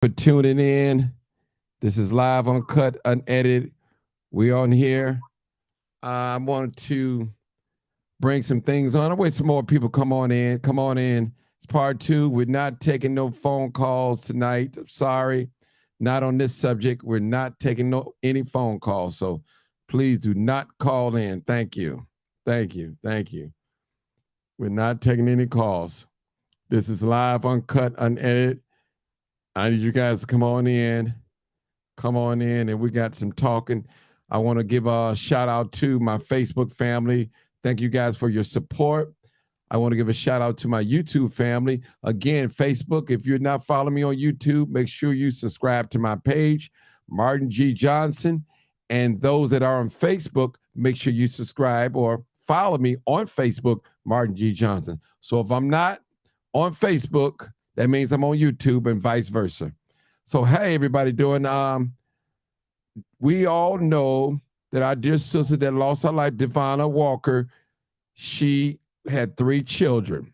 For tuning in. This is live, uncut, unedited. We on here. I wanted to bring some things on. I wait some more people come on in. Come on in. It's part two. We're not taking no phone calls tonight. Sorry, not on this subject. We're not taking no any phone calls. So please do not call in. Thank you. Thank you. Thank you. We're not taking any calls. This is live, uncut, unedited. I need you guys to come on in. Come on in, and we got some talking. I want to give a shout out to my Facebook family. Thank you guys for your support. I want to give a shout out to my YouTube family. Again, Facebook, if you're not following me on YouTube, make sure you subscribe to my page, Martin G. Johnson. And those that are on Facebook, make sure you subscribe or follow me on Facebook, Martin G. Johnson. So if I'm not on Facebook, that means I'm on YouTube and vice versa. So, hey, everybody doing? We all know that our dear sister that lost her life, Devonna Walker, she had 3 children,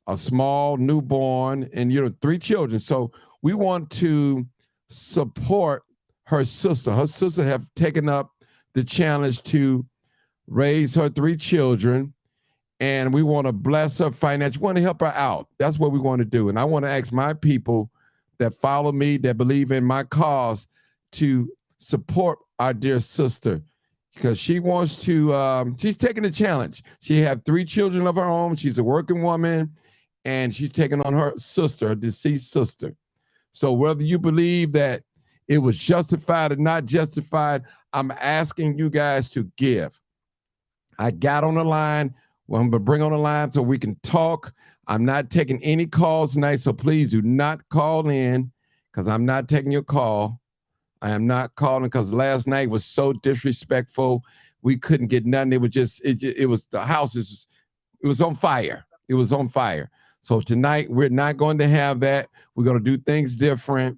a small newborn, and, three children. So we want to support her sister. Her sister have taken up the challenge to raise her 3 children, and we want to bless her financially. We want to help her out. That's what we want to do. And I want to ask my people that follow me, that believe in my cause, to support our dear sister, because she wants to, she's taking the challenge. She have 3 children of her own. She's a working woman, and she's taking on her sister, her deceased sister. So whether you believe that it was justified or not justified, I'm asking you guys to give. I got on the line. Well, I'm going to bring on the line so we can talk. I'm not taking any calls tonight, so please do not call in, because I'm not taking your call. I am not calling, because last night was so disrespectful. We couldn't get nothing. It was just, it was, the house is, it was on fire. It was on fire. So tonight, we're not going to have that. We're going to do things different.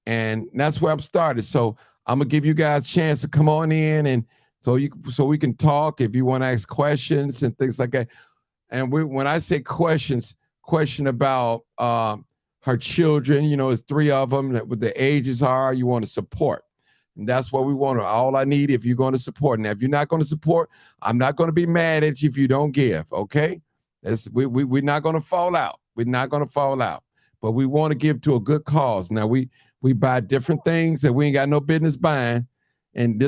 And that's where I'm started. So I'm going to give you guys a chance to come on in, and so we can talk if you want to ask questions and things like that. And when I say questions, question about her children, it's 3 of them, that what the ages are, you want to support. And that's what we want. All I need, if you're going to support. Now, if you're not going to support, I'm not going to be mad at you if you don't give, okay? We're not going to fall out. We're not going to fall out. But we want to give to a good cause. Now, we buy different things that we ain't got no business buying. And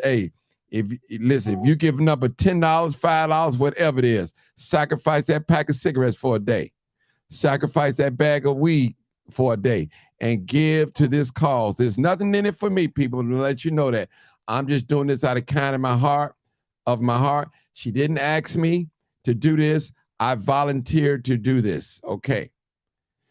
hey, if you're giving up a $10, $5, whatever it is, sacrifice that pack of cigarettes for a day. Sacrifice that bag of weed for a day and give to this cause. There's nothing in it for me, people, to let you know that. I'm just doing this out of kind of my heart. She didn't ask me to do this. I volunteered to do this. Okay.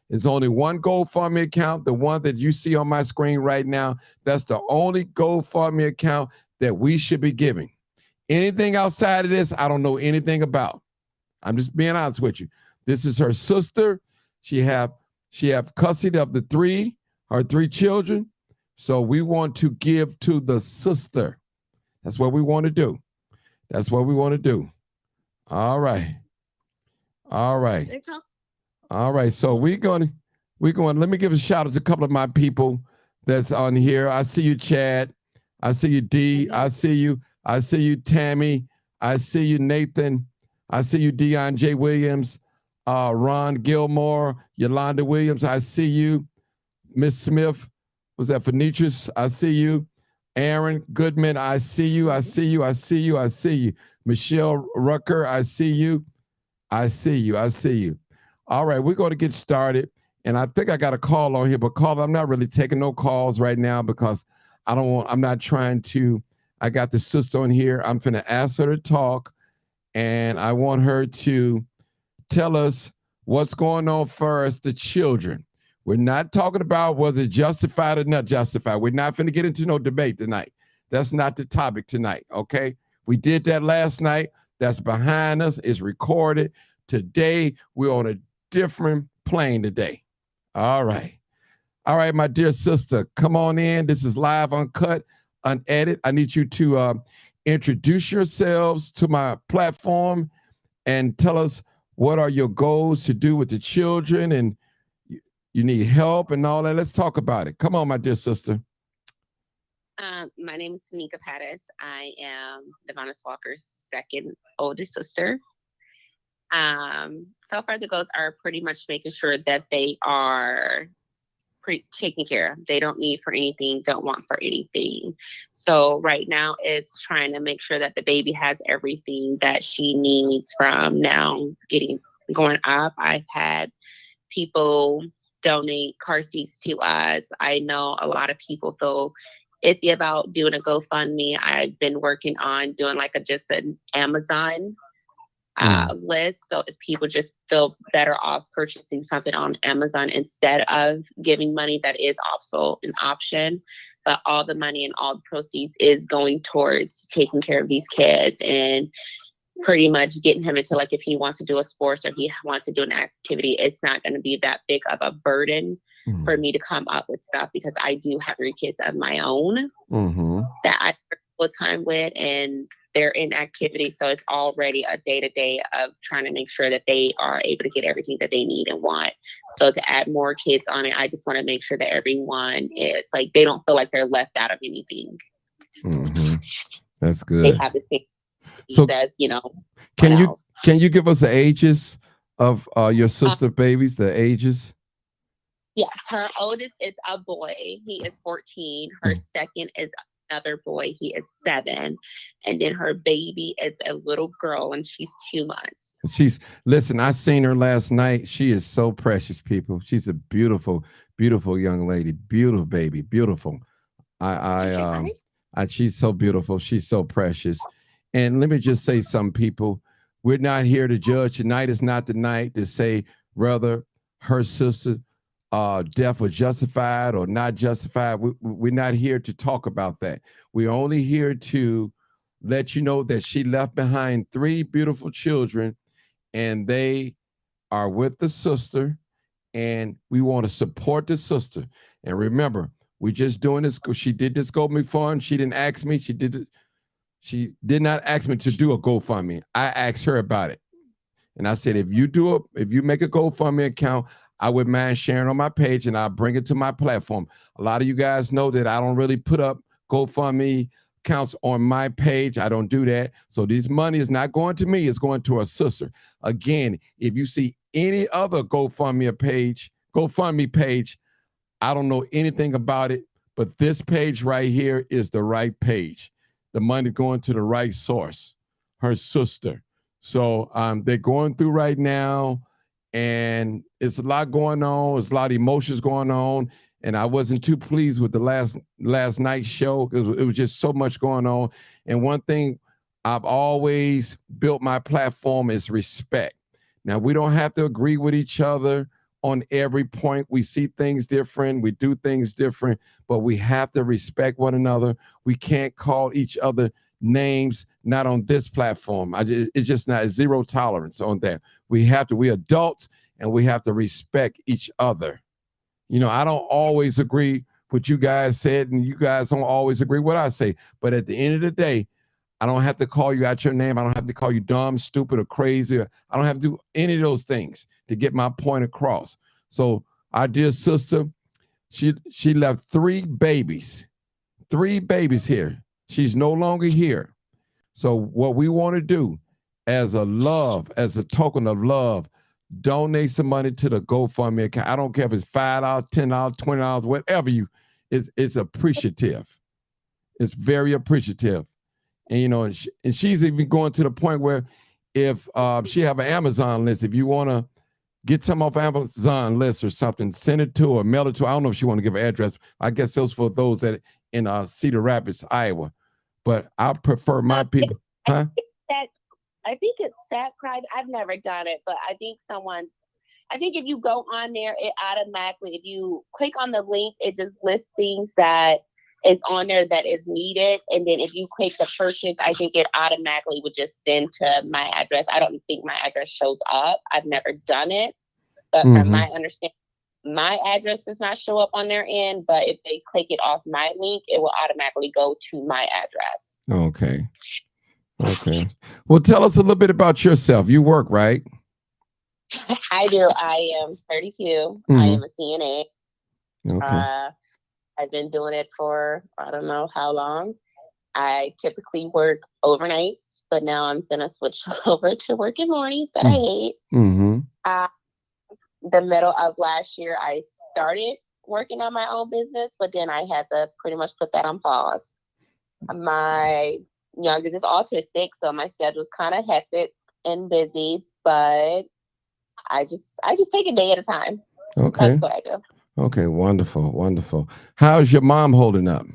There's only one GoFundMe account, the one that you see on my screen right now. That's the only GoFundMe account that we should be giving. Anything outside of this, I don't know anything about. I'm just being honest with you. This is her sister. She have custody of her 3 children. So we want to give to the sister. That's what we want to do. That's what we want to do. All right. All right. All right. So we're going, let me give a shout out to a couple of my people that's on here. I see you, Chad. I see you, D. I see you, Tammy. I see you, Nathan. I see you, Dion J. Williams, Ron Gilmore, Yolanda Williams. I see you, Miss Smith. Was that Phoenicius? I see you. Aaron Goodman. I see you. I see you. I see you. I see you. Michelle Rucker. I see you. I see you. I see you. All right, we're going to get started. And I think I got a call on here, but I'm not really taking no calls right now, because I'm not trying to. I got the sister on here. I'm going to ask her to talk, and I want her to tell us what's going on first, the children. We're not talking about was it justified or not justified. We're not going to get into no debate tonight. That's not the topic tonight, okay? We did that last night. That's behind us. It's recorded. Today, we're on a different plane today. All right. All right, my dear sister, come on in. This is live, uncut, unedited. I need you to introduce yourselves to my platform and tell us what are your goals to do with the children, and you need help and all that. Let's talk about it. Come on, my dear sister. My name is Tanika Pattis. I am Devonna Walker's second oldest sister. So far, the goals are pretty much making sure that they are taken care of. They don't need for anything, don't want for anything. So right now, it's trying to make sure that the baby has everything that she needs from now getting going up. I've had people donate car seats to us. I know a lot of people feel iffy about doing a GoFundMe. I've been working on doing like just an Amazon list. So if people just feel better off purchasing something on Amazon instead of giving money, that is also an option. But all the money and all the proceeds is going towards taking care of these kids and pretty much getting him into, like, if he wants to do a sports or he wants to do an activity, it's not going to be that big of a burden for me to come up with stuff, because I do have 3 kids of my own that I work full time with, and they're in activity. So it's already a day to day of trying to make sure that they are able to get everything that they need and want. So to add more kids on it, I just want to make sure that everyone is like, they don't feel like they're left out of anything. That's They good. have the same So as, can you else. can you give us the ages of your sister babies? The ages? Yes, her oldest is a boy. He is 14. Her second is another boy. He is 7. And then her baby is a little girl, and she's 2 months. Listen, I seen her last night. She is so precious, people. She's a beautiful, beautiful young lady. Beautiful baby. Beautiful. She's so beautiful. She's so precious. And let me just say something, people. We're not here to judge. Tonight is not the night to say whether her sister death was justified or not justified. We're not here to talk about that. We're only here to let you know that she left behind 3 beautiful children, and they are with the sister, and we want to support the sister. And remember, we're just doing this. She did this GoFundMe fund. She didn't ask me. She did not ask me to do a GoFundMe. I asked her about it. And I said, if you make a GoFundMe account, I would mind sharing on my page, and I'll bring it to my platform. A lot of you guys know that I don't really put up GoFundMe accounts on my page. I don't do that. So this money is not going to me. It's going to her sister. Again, if you see any other GoFundMe page, I don't know anything about it, but this page right here is the right page. The money going to the right source, her sister. So they're going through right now, and it's a lot going on. There's a lot of emotions going on, and I wasn't too pleased with the last night's show because it was just so much going on. And one thing I've always built my platform is respect. Now, we don't have to agree with each other on every point. We see things different. We do things different, but we have to respect one another. We can't call each other names, not on this platform. It's just not zero tolerance on that. We adults, and we have to respect each other. I don't always agree what you guys said, and you guys don't always agree what I say. But at the end of the day, I don't have to call you out your name. I don't have to call you dumb, stupid, or crazy. I don't have to do any of those things to get my point across. So our dear sister, she left 3 babies here. She's no longer here. So what we want to do as a token of love, donate some money to the GoFundMe account. I don't care if it's $5, $10, $20, whatever it's appreciative. It's very appreciative. And she's even going to the point where if she have an Amazon list, if you want to get some off Amazon list or something, send it to her, mail it to her. I don't know if she want to give an address. I guess those for those that in Cedar Rapids, Iowa. But I prefer my people. Huh? I think it's that private. I've never done it, but I think if you go on there, it automatically, if you click on the link, it just lists things that is on there that is needed. And then if you click the purchase, I think it automatically would just send to my address. I don't think my address shows up. I've never done it, but from my understanding, my address does not show up on their end. But if they click it off my link, it will automatically go to my address. Okay. Well, tell us a little bit about yourself. You work, right? I do. I am 32. I Mm-hmm. am a CNA. Okay. Uh, I've been doing it for I don't know how long. I typically work overnights, but now I'm gonna switch over to working mornings that I hate. Mm-hmm. Uh, the middle of last year, I started working on my own business, but then I had to pretty much put that on pause. My youngest is autistic, so my schedule's kind of hectic and busy, but I just take a day at a time. Okay. That's what I do. Okay. Wonderful. Wonderful. How's your mom holding up?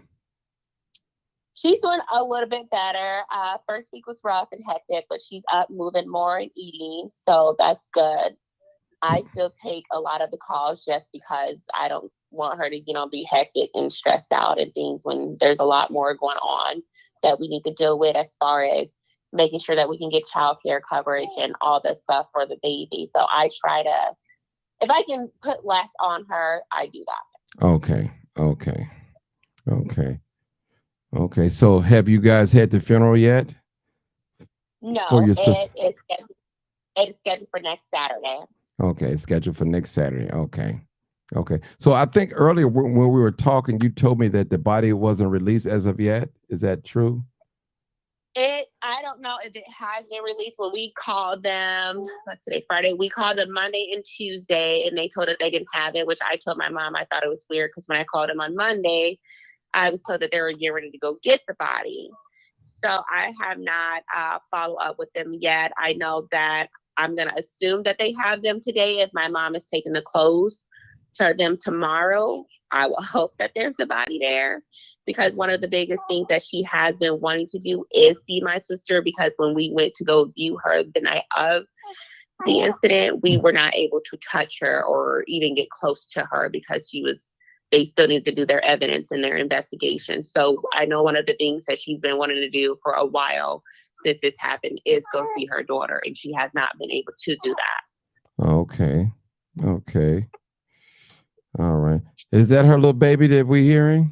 She's doing a little bit better. First week was rough and hectic, but she's up, moving more and eating, so that's good. I still take a lot of the calls just because I don't want her to, be hectic and stressed out and things when there's a lot more going on that we need to deal with as far as making sure that we can get childcare coverage and all this stuff for the baby. So I try to, if I can put less on her, I do that. Okay. Okay. Okay. Okay. So have you guys had the funeral yet for No, your sister? it is scheduled for next Saturday. Okay. Scheduled for next Saturday. Okay. Okay. So I think earlier when we were talking, you told me that the body wasn't released as of yet. Is that true? I don't know if it has been released. When we called them, what's today, Friday, we called them Monday and Tuesday, and they told us they didn't have it, which I told my mom I thought it was weird because when I called them on Monday, I was told that they were getting ready to go get the body. So I have not followed up with them yet. I know that I'm going to assume that they have them today. If my mom is taking the clothes to them tomorrow, I will hope that there's a body there, because one of the biggest things that she has been wanting to do is see my sister, because when we went to go view her the night of the incident, we were not able to touch her or even get close to her because they still need to do their evidence and their investigation. So I know one of the things that she's been wanting to do for a while since this happened is go see her daughter, and she has not been able to do that. Okay. Okay. All right. Is that her little baby that we're hearing?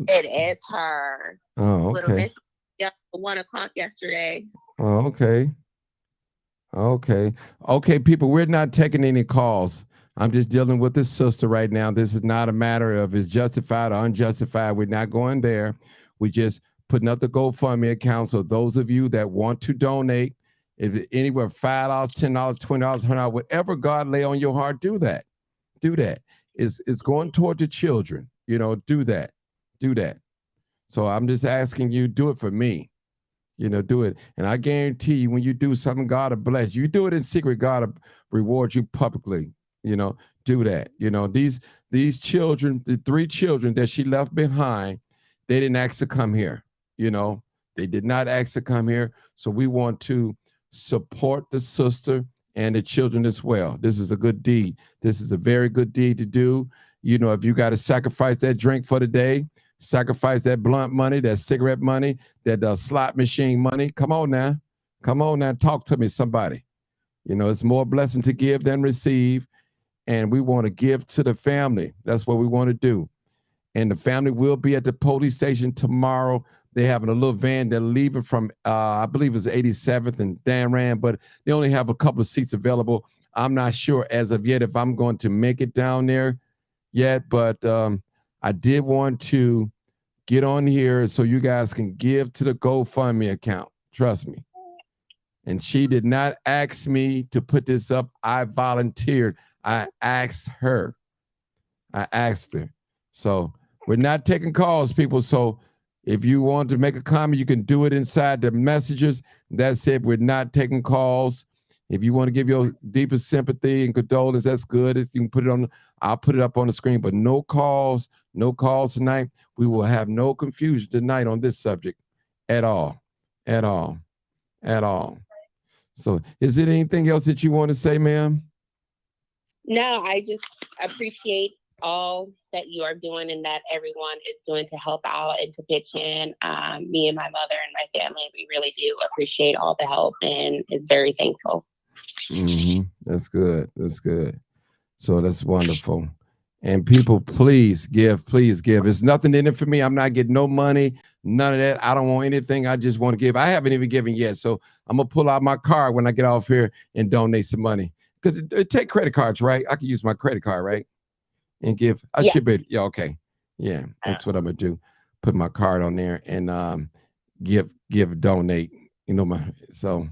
It is her Oh, little okay. miss. Yeah, 1 o'clock yesterday. Oh, okay. Okay. Okay, people, we're not taking any calls. I'm just dealing with this sister right now. This is not a matter of is justified or unjustified. We're not going there. We just putting up the GoFundMe account. So those of you that want to donate, if anywhere $5, $10, $20, $100, whatever God lay on your heart, do that. Do that. It's going toward the children. Do that. Do that. So I'm just asking you, do it for me. Do it. And I guarantee you, when you do something, God will bless you. You do it in secret, God will reward you publicly. You know, do that. These children, the three children that she left behind, they didn't ask to come here. You know, they did not ask to come here. So we want to support the sister and the children as well. This is a good deed. This is a very good deed to do. If you got to sacrifice that drink for the day, sacrifice that blunt money, that cigarette money, that slot machine money. Come on now. Come on now. Talk to me, somebody. It's more blessing to give than receive. And we want to give to the family. That's what we want to do. And the family will be at the police station tomorrow. They're having a little van. They're leaving from, I believe it's 87th and Dan Rand, but they only have a couple of seats available. I'm not sure as of yet if I'm going to make it down there yet, but I did want to get on here so you guys can give to the GoFundMe account. Trust me. And she did not ask me to put this up. I volunteered. I asked her. I asked her. So we're not taking calls, people. So if you want to make a comment, you can do it inside the messages. That's it. We're not taking calls. If you want to give your deepest sympathy and condolence, that's good. You can put it on. I'll put it up on the screen. But no calls. No calls tonight. We will have no confusion tonight on this subject at all. At all. At all. So is there anything else that you want to say, ma'am? No, I just appreciate all that you are doing and that everyone is doing to help out and to pitch in. Me and my mother and my family, we really do appreciate all the help and is very thankful. That's good. That's good. So that's wonderful. And people, please give, please give. There's nothing in it for me. I'm not getting no money, none of that. I don't want anything. I just want to give. I haven't even given yet. So I'm going to pull out my card when I get off here and donate some money. because it take credit cards, right? I can use my credit card, right? And give. I Yes. should be. Yeah. Okay. Yeah. That's what I'm gonna do. Put my card on there and donate. You know my so.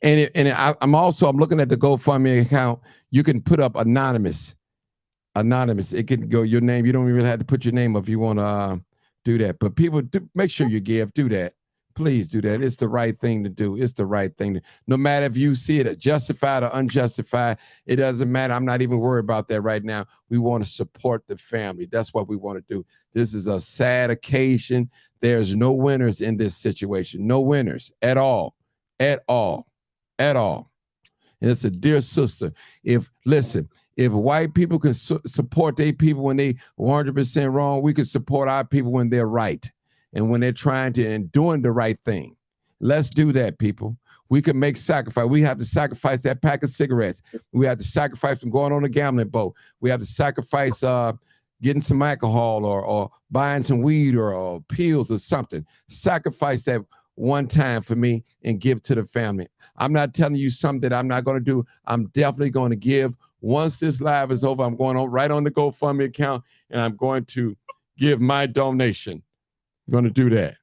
I'm looking at the GoFundMe account. You can put up anonymous. It can go your name. You don't even really have to put your name up if you want to do that. But people, make sure you give. Do that. Please do that. It's the right thing to do. It's the right thing to. No matter if you see it justified or unjustified, it doesn't matter. I'm not even worried about that right now. We want to support the family. That's what we want to do. This is a sad occasion. There's no winners in this situation. No winners at all. At all. At all. And it's a dear sister. If white people can support their people when they 100% wrong, we can support our people when they're right and when they're trying to and doing the right thing. Let's do that, people. We can make sacrifice. We have to sacrifice that pack of cigarettes. We have to sacrifice from going on a gambling boat. We have to sacrifice getting some alcohol or buying some weed or pills or something. Sacrifice that one time for me and give to the family. I'm not telling you something that I'm not going to do. I'm definitely going to give. Once this live is over, I'm going on right on the GoFundMe account and I'm going to give my donation. I'm going to do that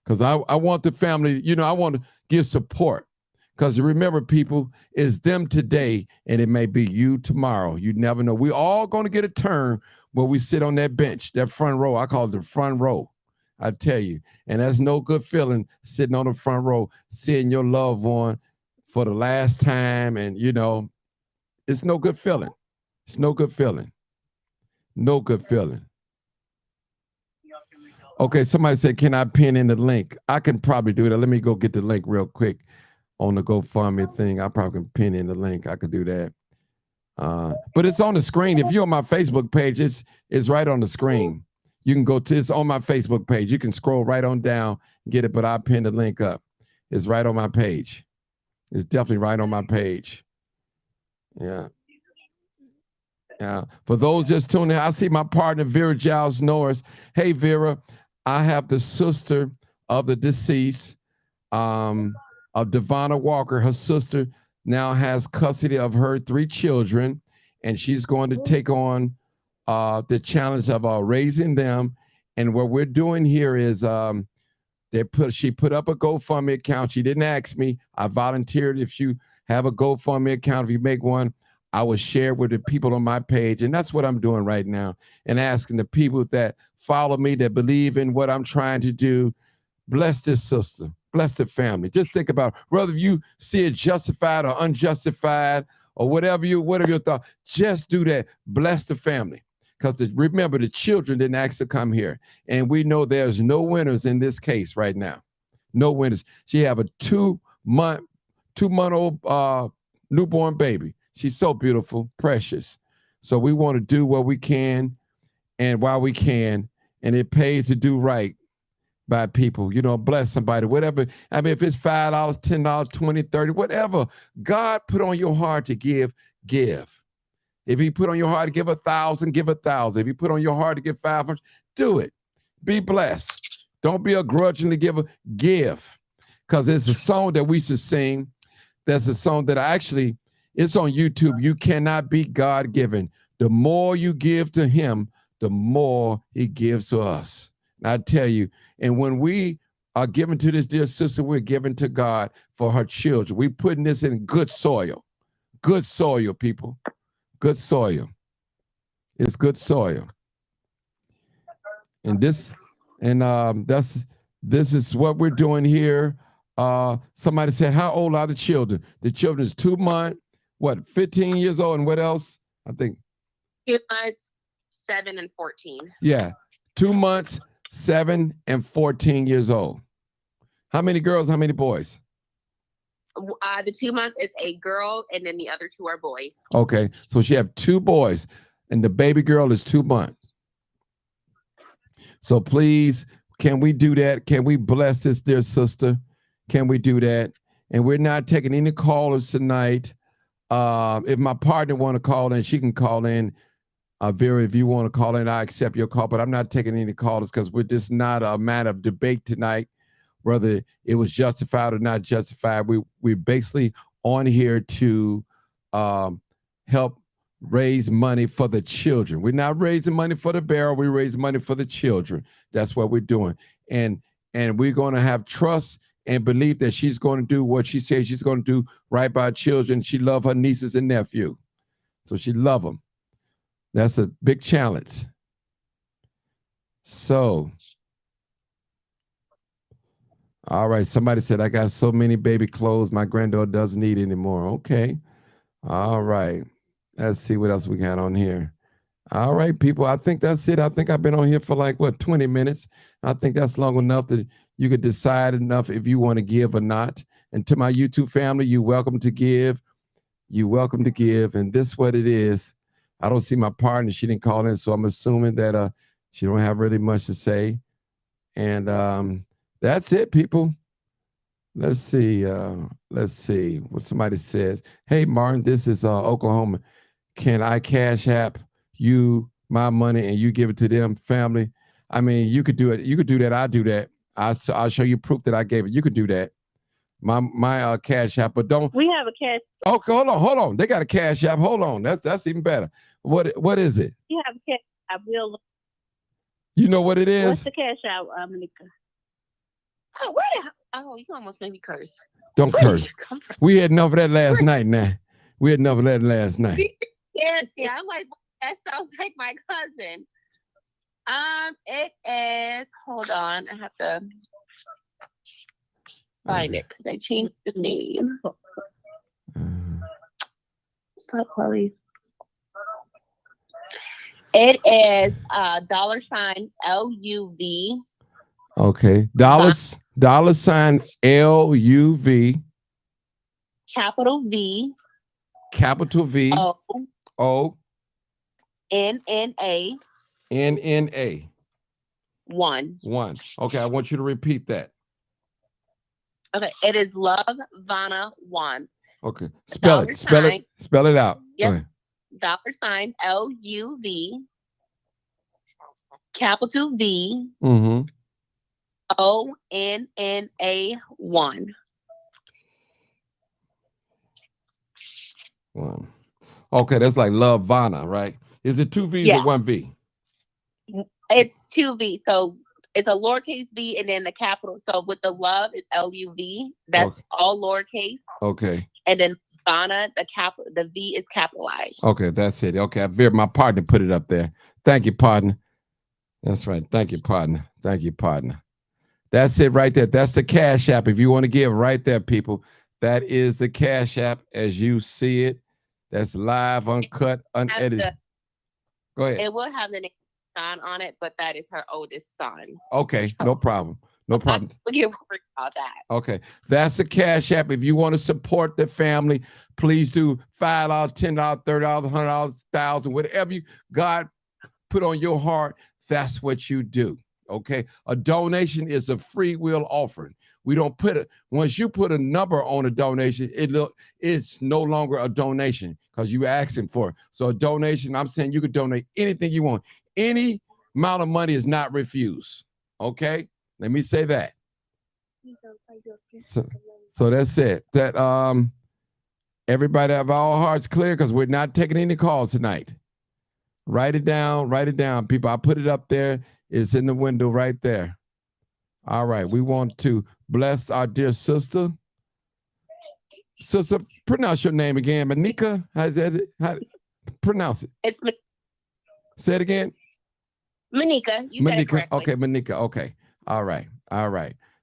because I want the family, I want to give support because remember, people, it's them today and it may be you tomorrow. You never know. We all going to get a turn where we sit on that bench, that front row. I call it the front row. I tell you, and that's no good feeling sitting on the front row, seeing your loved one for the last time. And, it's no good feeling. It's no good feeling. No good feeling. Okay, somebody said, can I pin in the link? I can probably do that. Let me go get the link real quick on the GoFundMe thing. I probably can pin in the link. I could do that. But it's on the screen. If you're on my Facebook page, it's right on the screen. You can go to it's on my Facebook page. You can scroll right on down, get it, but I'll pin the link up. It's right on my page. It's definitely right on my page. Yeah. Yeah. For those just tuning in, I see my partner, Vera Giles Norris. Hey, Vera, I have the sister of the deceased, of Devonna Walker. Her sister now has custody of her 3 children, and she's going to take on the challenge of raising them. And what we're doing here is she put up a GoFundMe account. She didn't ask me. I volunteered. If you have a GoFundMe account, if you make one, I will share with the people on my page. And that's what I'm doing right now. And asking the people that follow me, that believe in what I'm trying to do, bless this sister, bless the family. Just think about whether you see it justified or unjustified or whatever your thought, just do that. Bless the family. Because remember, the children didn't ask to come here. And we know there's no winners in this case right now. No winners. She have a 2-month-old newborn baby. She's so beautiful, precious. So we want to do what we can and while we can. And it pays to do right by people. Bless somebody, whatever. I mean, if it's $5, $10, $20, $30, whatever God put on your heart to give. If he put on your heart to give 1,000, give 1,000. If he put on your heart to give 500, do it. Be blessed. Don't be a grudgingly giver. Give. Because it's a song that we should sing. That's a song that it's on YouTube. You cannot be God-given. The more you give to him, the more he gives to us. And I tell you, and when we are given to this dear sister, we're given to God for her children. We're putting this in good soil. Good soil, people. Good soil. It's good soil. And this is what we're doing here. Somebody said, how old are the children? The children is 2 months, 15 years old, and what else? I think 2 months, 7 and 14. Yeah, 2 months, 7 and 14 years old. How many girls? How many boys? The 2 months is a girl, and then the other 2 are boys. Okay, so she have 2 boys, and the baby girl is 2 months. So please, can we do that? Can we bless this dear sister? Can we do that? And we're not taking any callers tonight. If my partner want to call in, she can call in. Vera, if you want to call in, I accept your call, but I'm not taking any callers because we're just not a matter of debate tonight, whether it was justified or not justified. We're basically on here to um, help raise money for the children. We're not raising money for the barrel. We raise money for the children. That's what we're doing. And we're going to have trust and believe that she's going to do what she says she's going to do right by children. She love her nieces and nephew. So she love them. That's a big challenge. So, all right. Somebody said, I got so many baby clothes my granddaughter doesn't need anymore. Okay. All right. Let's see what else we got on here. All right, people. I think that's it. I think I've been on here for like, what, 20 minutes. I think that's long enough that you could decide enough if you want to give or not. And to my YouTube family, you're welcome to give. You're welcome to give. And this is what it is. I don't see my partner. She didn't call in, so I'm assuming that she don't have really much to say. And that's it, people. Let's see. Let's see what somebody says. Hey, Martin, this is Oklahoma. Can I cash app you my money and you give it to them, family? I mean, you could do it. You could do that. I do that. I'll show you proof that I gave it. You could do that. My cash app, but don't. We have a cash. Okay, hold on. They got a cash app. Hold on. That's even better. What is it? We have a cash app. You know what it is? What's the cash app, Monica? Oh, where the hell? Oh, you almost made me curse. Don't Where did curse. you come from? We had enough of that last night. Now we had enough of that last night. Yeah, I'm like, that sounds like my cousin. It is. Hold on, I have to find it because I changed the name. Stop, Chloe. It is $LUV. Okay, dollar sign LUV. Capital V. Capital V. O. NNA. NNA. 1. Okay, I want you to repeat that. Okay, it is Love Vanna 1. Okay, spell it out. Yep. $sign LUV. Capital V. Mm-hmm. ONNA 1. 1. Okay, that's like Love Vanna, right? Is it 2 V's or 1 V? It's 2 V. So it's a lowercase v and then the capital. So with the love is LUV. That's all lowercase. Okay. And then Vanna, the V is capitalized. Okay, that's it. Okay, my partner put it up there. Thank you, partner. That's right. Thank you, partner. That's it right there. That's the Cash App. If you want to give right there, people, that is the Cash App as you see it. That's live, uncut, unedited. Go ahead. It will have the name Sean on it, but that is her oldest son. Okay, So, no problem. No problem. You're worried about that. Okay, that's the Cash App. If you want to support the family, please do $5, $10, $30, $100, $1,000, whatever God put on your heart. That's what you do. Okay, a donation is a free will offering. We don't put it, once you put a number on a donation, it's no longer a donation because you're asking for it. So a donation, I'm saying you could donate anything you want. Any amount of money is not refused. Okay, let me say that. So that's it. That everybody have all hearts clear because we're not taking any calls tonight. Write it down, people. I put it up there. It's in the window right there. All right. We want to bless our dear sister. Sister, pronounce your name again. Manika? How pronounce it? It's Say it again. Manika. You said it correctly. Okay, Manika. Okay. All right.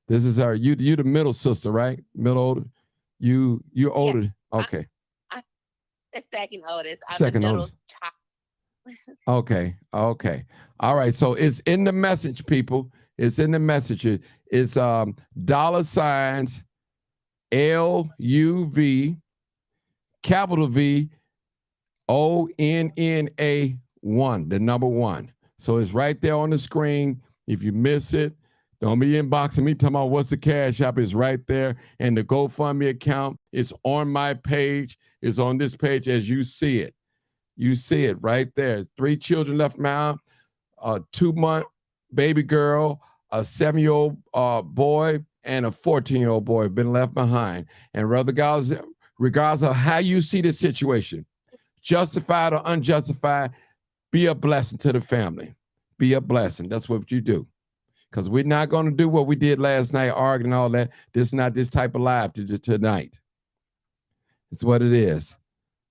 This is her. You the middle sister, right? Middle older. You're older. Yeah. Okay. I'm the second oldest. I'm second the middle oldest. child. Okay. All right. So it's in the message, people. It's in the message. It's $signs LUV capital V ONNA 1, the number 1. So it's right there on the screen. If you miss it, don't be inboxing me talking about what's the Cash App. It's right there. And the GoFundMe account is on my page. It's on this page as you see it. You see it right there. 3 children left behind, a 2-month baby girl, a 7-year-old boy, and a 14-year-old boy have been left behind. And regardless of how you see the situation, justified or unjustified, be a blessing to the family. Be a blessing. That's what you do. Because we're not going to do what we did last night, arguing all that. This is not this type of live tonight. It's what it is.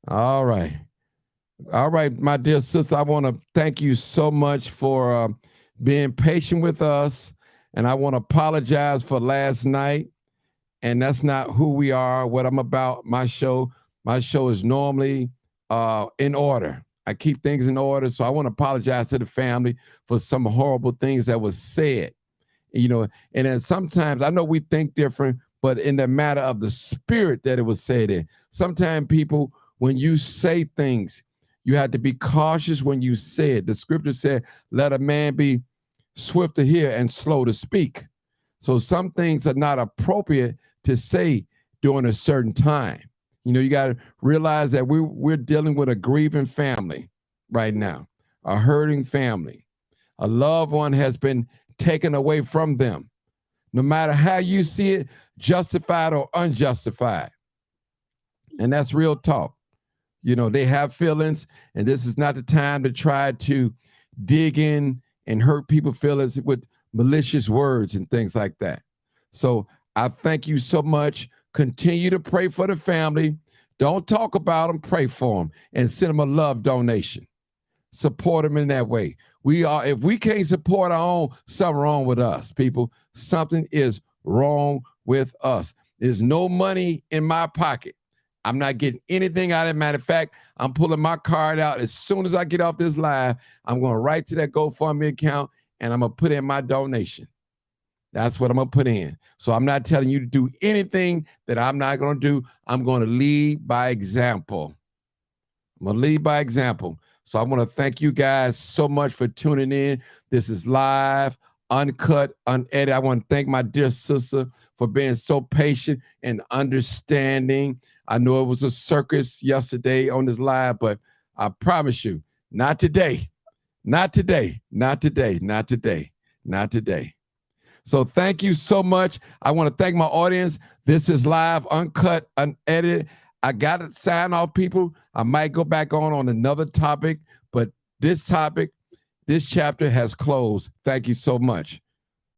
All right. All right, my dear sister, I want to thank you so much for being patient with us. And I want to apologize for last night. And that's not who we are, what I'm about. My show is normally in order. I keep things in order. So I want to apologize to the family for some horrible things that was said. You know, and then sometimes I know we think different, but in the matter of the spirit that it was said in, sometimes people, when you say things, you have to be cautious when you say it. The scripture said, let a man be swift to hear and slow to speak. So some things are not appropriate to say during a certain time. You know, you got to realize that we're dealing with a grieving family right now, a hurting family. A loved one has been taken away from them. No matter how you see it, justified or unjustified. And that's real talk. You know, they have feelings, and this is not the time to try to dig in and hurt people's feelings with malicious words and things like that. So I thank you so much. Continue to pray for the family. Don't talk about them, pray for them, and send them a love donation. Support them in that way. If we can't support our own, something wrong with us, people. Something is wrong with us. There's no money in my pocket. I'm not getting anything out of it. Matter of fact, I'm pulling my card out. As soon as I get off this live, I'm going to write to that GoFundMe account, and I'm going to put in my donation. That's what I'm going to put in. So I'm not telling you to do anything that I'm not going to do. I'm going to lead by example. I'm going to lead by example. So I want to thank you guys so much for tuning in. This is live, uncut, unedited. I want to thank my dear sister for being so patient and understanding. I know it was a circus yesterday on this live, but I promise you, not today. Not today. Not today. Not today. Not today. So thank you so much. I want to thank my audience. This is live, uncut, unedited. I got to sign off, people. I might go back on another topic, but this topic, this chapter has closed. Thank you so much.